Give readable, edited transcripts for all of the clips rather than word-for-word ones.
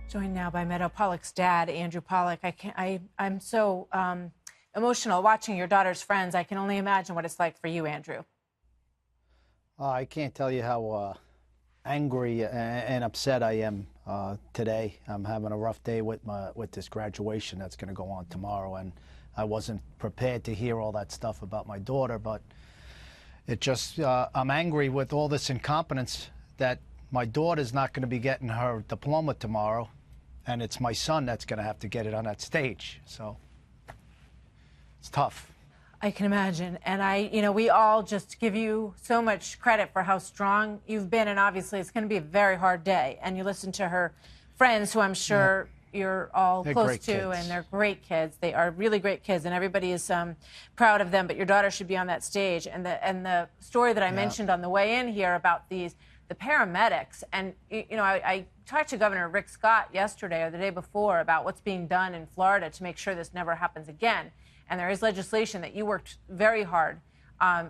Joined now by Meadow Pollack's dad, Andrew Pollack. I'm so emotional watching your daughter's friends. I can only imagine what it's like for you, Andrew. I can't tell you how angry and upset I am today. I'm having a rough day with this graduation that's going to go on tomorrow, and I wasn't prepared to hear all that stuff about my daughter, but it just, I'm angry with all this incompetence that my daughter's not going to be getting her diploma tomorrow, and it's my son that's going to have to get it on that stage. So it's tough. I can imagine. And we all just give you so much credit for how strong you've been. And obviously it's going to be a very hard day. And you listen to her friends, who I'm sure you're all close to, and they're great kids. They are really great kids, and everybody is proud of them. But your daughter should be on that stage. And the story that I mentioned on the way in here about the paramedics, and I talked to Governor Rick Scott yesterday or the day before about what's being done in Florida to make sure this never happens again. And there is legislation that you worked very hard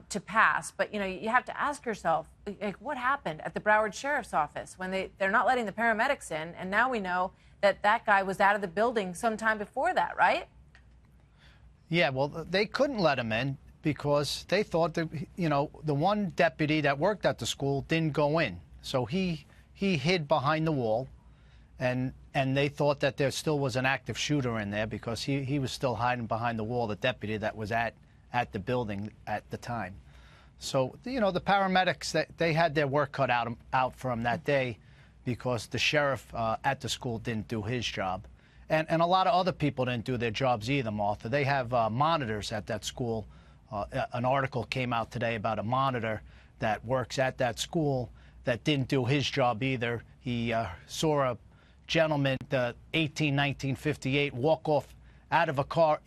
to pass. But, you have to ask yourself, like, what happened at the Broward Sheriff's Office when they're not letting the paramedics in? And now we know that guy was out of the building sometime before that, right? Yeah, well, they couldn't let him in because they thought that, the one deputy that worked at the school didn't go in. So he hid behind the wall, and they thought that there still was an active shooter in there because he was still hiding behind the wall, the deputy that was at the building at the time. So, the paramedics, they had their work cut out for them that day because the sheriff at the school didn't do his job. And a lot of other people didn't do their jobs either, Martha. They have monitors at that school. An article came out today about a monitor that works at that school that didn't do his job either. He saw a gentleman, 1958, walk off out of a car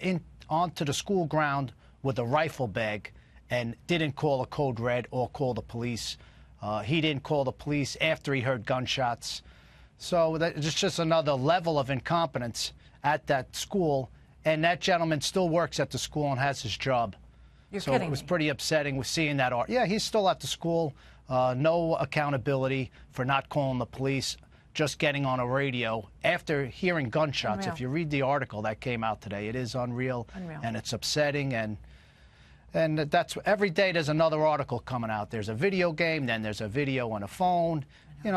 onto the school ground with a rifle bag and didn't call a code red or call the police. He didn't call the police after he heard gunshots. So it's just another level of incompetence at that school, and that gentleman still works at the school and has his job. You're kidding me. It was pretty upsetting with seeing that. Yeah, he's still at the school. No accountability for not calling the police, just getting on a radio after hearing gunshots. Unreal. If you read the article that came out today, it is unreal. And it's upsetting. And that's every day there's another article coming out. There's a video game, then there's a video on a phone.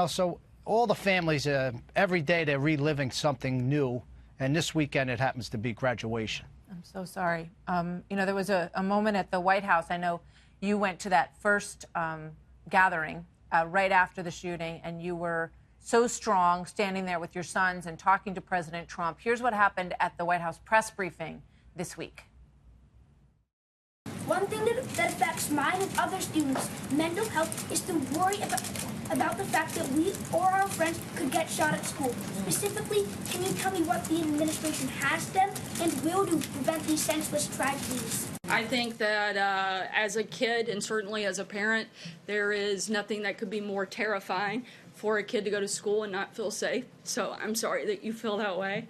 So all the families, every day they're reliving something new. And this weekend it happens to be graduation. I'm so sorry. There was a moment at the White House. I know you went to that first gathering right after the shooting, and you were so strong standing there with your sons and talking to President Trump. Here's what happened at the White House press briefing this week. One thing that affects mine and other students' mental health is the worry about the fact that we or our friends could get shot at school. Specifically, can you tell me what the administration has done and will do to prevent these senseless tragedies? I think that as a kid and certainly as a parent, there is nothing that could be more terrifying for a kid to go to school and not feel safe. So I'm sorry that you feel that way.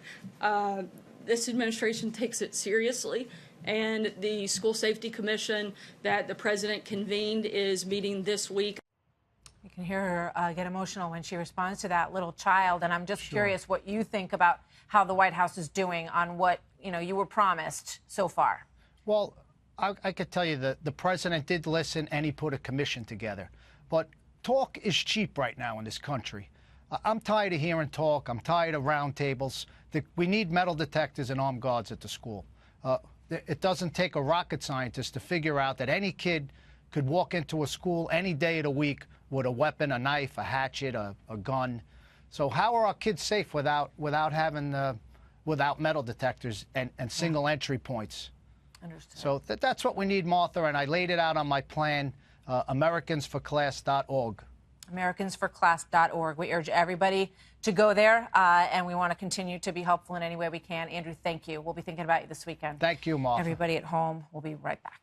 This administration takes it seriously. And the School Safety Commission that the president convened is meeting this week. You can hear her get emotional when she responds to that little child. And I'm just curious what you think about how the White House is doing on what, you were promised so far. Well, I could tell you that the president did listen and he put a commission together. But talk is cheap right now in this country. I'm tired of hearing talk. I'm tired of roundtables. We need metal detectors and armed guards at the school. It doesn't take a rocket scientist to figure out that any kid could walk into a school any day of the week with a weapon, a knife, a hatchet, a gun. So how are our kids safe without metal detectors and single entry points? Understood. So that's what we need, Martha, and I laid it out on my plan, americansforclass.org. americansforclass.org. We urge everybody to go there, and we want to continue to be helpful in any way we can. Andrew, thank you. We'll be thinking about you this weekend. Thank you, Martha. Everybody at home, we'll be right back.